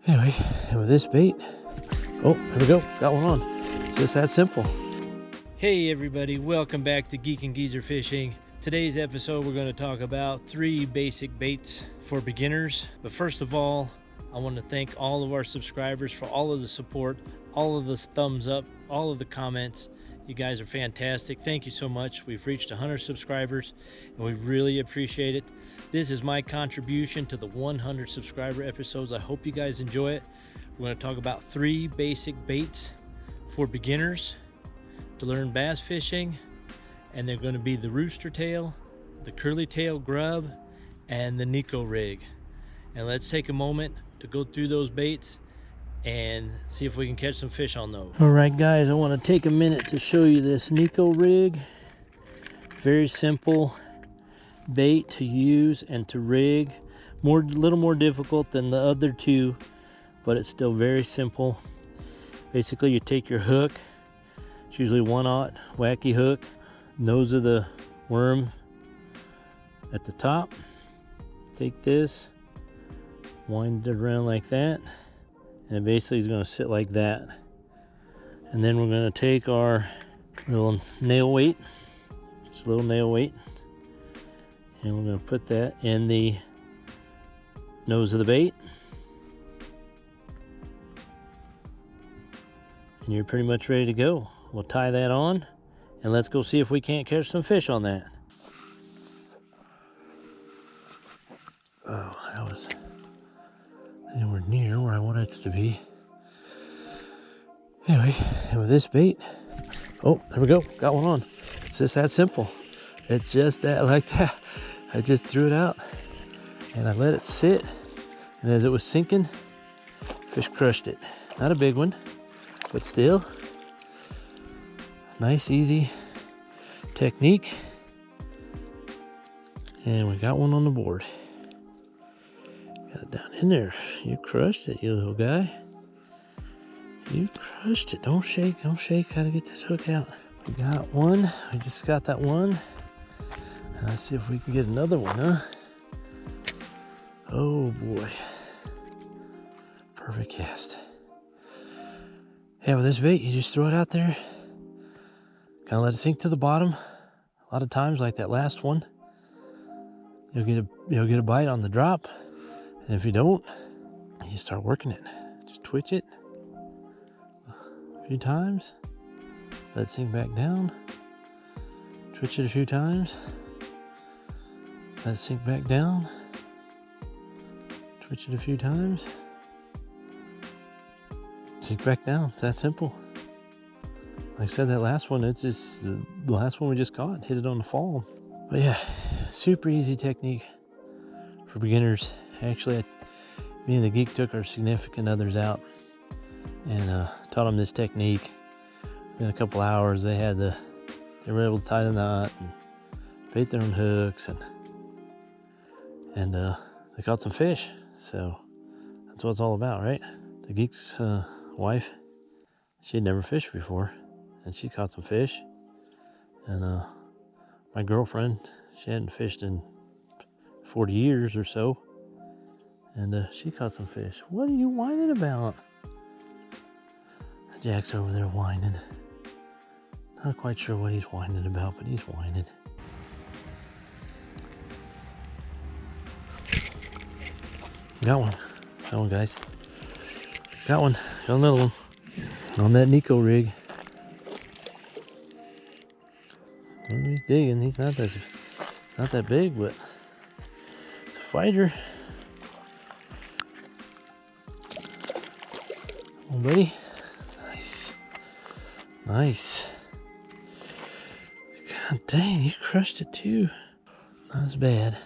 Anyway, and with this bait, oh, there we go, got one on. It's just that simple. Hey everybody, welcome back to Geek and Geezer Fishing. Today's episode we're going to talk about 3 basic baits for beginners. But first of all, I want to thank all of our subscribers for all of the support, all of the thumbs up, all of the comments. You guys are fantastic. Thank you so much. We've reached 100 subscribers and we really appreciate it. This is my contribution to the 100 subscriber episodes. I hope you guys enjoy it. We're going to talk about 3 basic baits for beginners to learn bass fishing, and they're going to be the rooster tail, the curly tail grub, and the Nico rig. And let's take a moment to go through those baits and see if we can catch some fish on those. All right guys, I want to take a minute to show you this Nico rig. Very simple bait to use and to rig. A little more difficult than the other 2, but it's still very simple. Basically, you take your hook. It's usually 1/0 wacky hook, nose of the worm at the top. Take this, wind it around like that, and it basically is going to sit like that. And then we're going to take our little nail weight, just a little nail weight, and we're going to put that in the nose of the bait. And you're pretty much ready to go. We'll tie that on and let's go see if we can't catch some fish on that. Oh, that was anywhere near where I wanted it to be. Anyway, and with this bait, oh, there we go, got one on. It's just that simple. It's just that, like that. I just threw it out and I let it sit, and as it was sinking, fish crushed it. Not a big one, but still, nice, easy technique. And we got one on the board. Got it down in there. You crushed it, you little guy. You crushed it. Don't shake, don't shake. Gotta get this hook out. We got one. We just got that one. And let's see if we can get another one, huh? Oh boy. Perfect cast. Yeah, with this bait, you just throw it out there, kind of let it sink to the bottom. A lot of times, like that last one, you'll get a bite on the drop, and if you don't, you start working it. Just twitch it a few times, let it sink back down. Twitch it a few times, let it sink back down. Twitch it a few times. Sink back down. It's that simple. Like I said, that last one, it's just the last one we just caught. Hit it on the fall. But yeah, super easy technique for beginners. Actually, me and the geek took our significant others out and taught them this technique. In a couple hours, they were able to tie the knot and bait their own hooks, and they caught some fish. So that's what it's all about, right? The geek's wife, she had never fished before, and she caught some fish. And my girlfriend, she hadn't fished in 40 years or so, and she caught some fish. What are you whining about? Jack's over there whining. Not quite sure what he's whining about, but he's whining. Got one guys. Got one. Got another one on that Nico rig. He's digging. He's not that big, but it's a fighter. Come on, buddy. Nice. Nice. God dang, you crushed it too. Not as bad.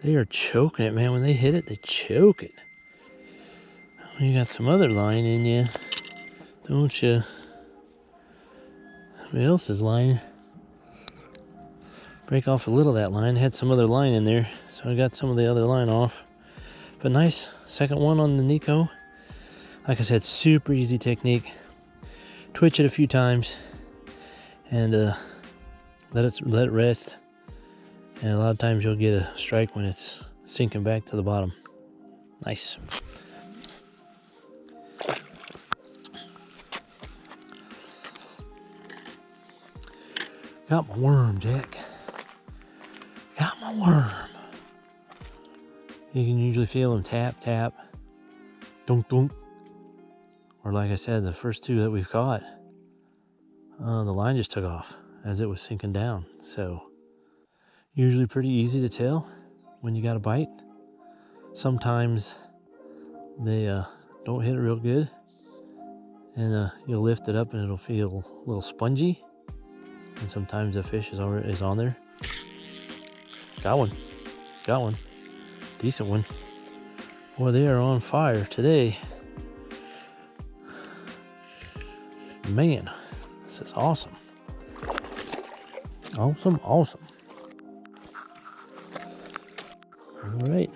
They are choking it, man. When they hit it, they choke it. You got some other line in you, don't you? Somebody else's line. Break off a little of that line. Had some other line in there, so I got some of the other line off. But nice, second one on the Nico. Like I said, super easy technique. Twitch it a few times, and let it rest. And a lot of times you'll get a strike when it's sinking back to the bottom. Nice. Got my worm, Jack. Got my worm. You can usually feel them tap, tap, dunk, dunk. Or like I said, the first two that we've caught, the line just took off as it was sinking down. So usually pretty easy to tell when you got a bite. Sometimes they don't hit it real good, and you'll lift it up and it'll feel a little spongy. And sometimes the fish is on there. Got one. Got one. Decent one. Boy, they are on fire today. Man, this is awesome. Awesome, awesome. All right.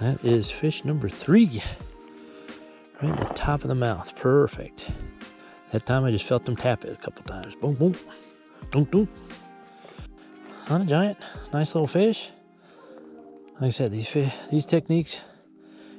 That is fish number 3. Right at the top of the mouth. Perfect. That time I just felt them tap it a couple times. Boom, boom. Dunk, dunk. Not a giant. Nice little fish. Like I said, these techniques,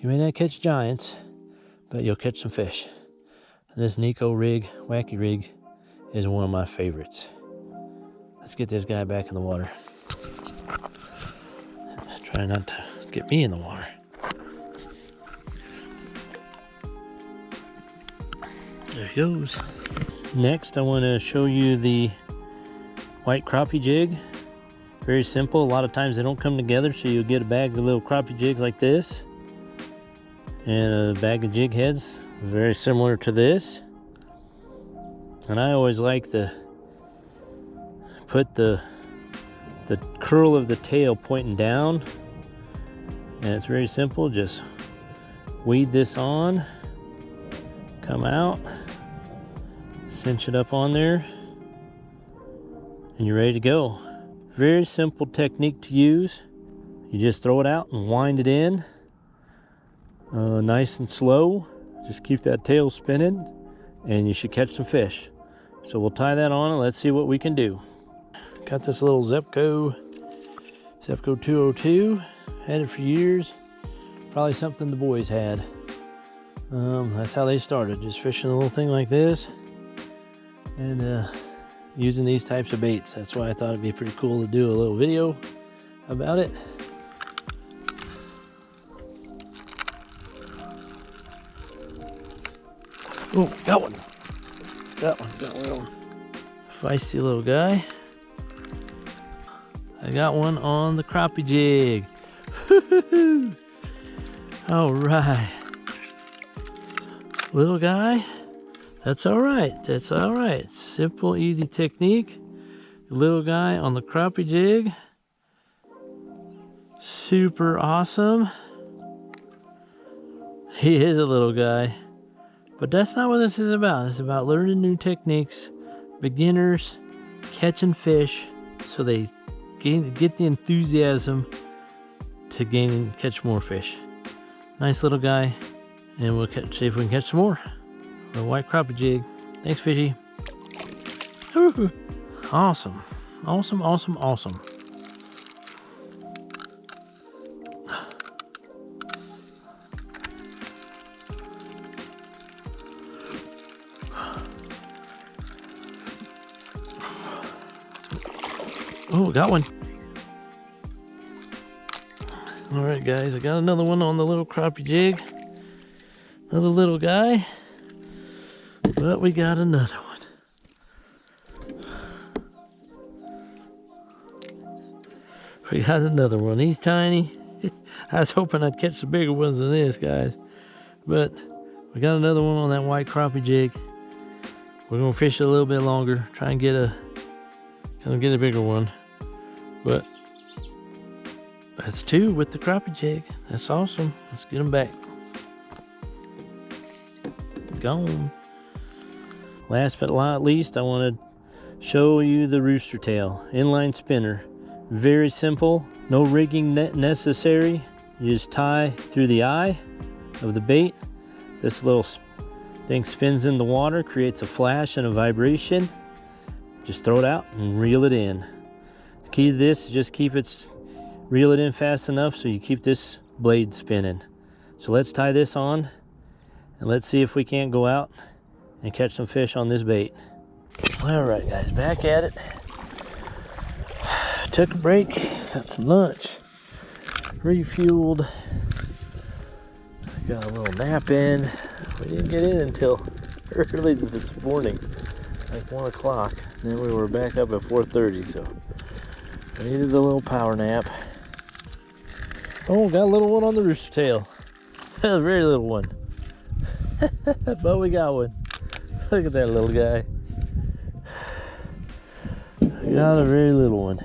you may not catch giants, but you'll catch some fish. And this Nico rig, wacky rig, is one of my favorites. Let's get this guy back in the water. Try not to get me in the water. There he goes. Next, I want to show you the white crappie jig. Very simple. A lot of times they don't come together, so you'll get a bag of little crappie jigs like this and a bag of jig heads very similar to this. And I always like to put the curl of the tail pointing down, and it's very simple. Just weed this on, come out, cinch it up on there, and you're ready to go. Very simple technique to use. You just throw it out and wind it in, nice and slow. Just keep that tail spinning and you should catch some fish. So we'll tie that on and let's see what we can do. Got this little Zepco 202. Had it for years. Probably something the boys had. That's how they started, just fishing a little thing like this and using these types of baits. That's why I thought it'd be pretty cool to do a little video about it. Oh, got one. Got one. Feisty little guy. I got one on the crappie jig. All right. Little guy. That's all right. That's all right. Simple, easy technique. Little guy on the crappie jig. Super awesome. He is a little guy. But that's not what this is about. It's about learning new techniques. Beginners catching fish so they get the enthusiasm to catch more fish. Nice little guy. And we'll see if we can catch some more. The white crappie jig. Thanks, fishy. Woo-hoo. Awesome. Awesome, awesome, awesome. Oh, got one. All right, guys, I got another one on the little crappie jig. Another little guy. But we got another one. We got another one. He's tiny. I was hoping I'd catch the bigger ones than this, guys. But we got another one on that white crappie jig. We're gonna fish it a little bit longer. Try and get a bigger one. But that's 2 with the crappie jig. That's awesome. Let's get them back. Gone. Last but not least, I want to show you the rooster tail inline spinner. Very simple, no rigging necessary. You just tie through the eye of the bait. This little thing spins in the water, creates a flash and a vibration. Just throw it out and reel it in. The key to this is just reel it in fast enough so you keep this blade spinning. So let's tie this on and let's see if we can't go out and catch some fish on this bait. All right, guys, back at it. Took a break, got some lunch, refueled, got a little nap in. We didn't get in until early this morning, like 1 o'clock. Then we were back up at 4:30, so I needed a little power nap. Oh, got a little one on the rooster tail. A very little one. But we got one. Look at that little guy. Got a very little one.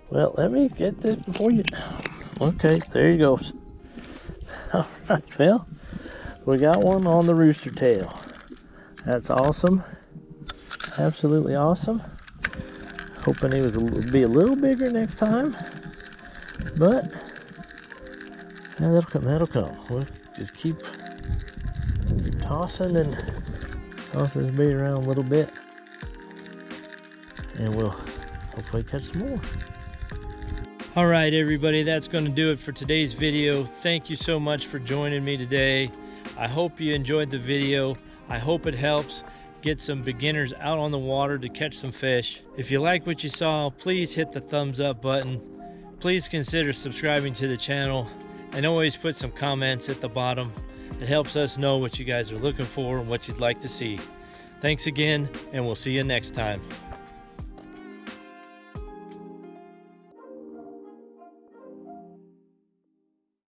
Well, let me get this before you... Okay, there he goes. All right, well, we got one on the rooster tail. That's awesome. Absolutely awesome. Hoping he be a little bigger next time. But, yeah, that'll come, that'll come. We'll just keep tossing and tossing this bait around a little bit. And we'll hopefully catch some more. All right, everybody, that's going to do it for today's video. Thank you so much for joining me today. I hope you enjoyed the video. I hope it helps get some beginners out on the water to catch some fish. If you like what you saw, please hit the thumbs up button. Please consider subscribing to the channel, and always put some comments at the bottom. It helps us know what you guys are looking for and what you'd like to see. Thanks again, and we'll see you next time.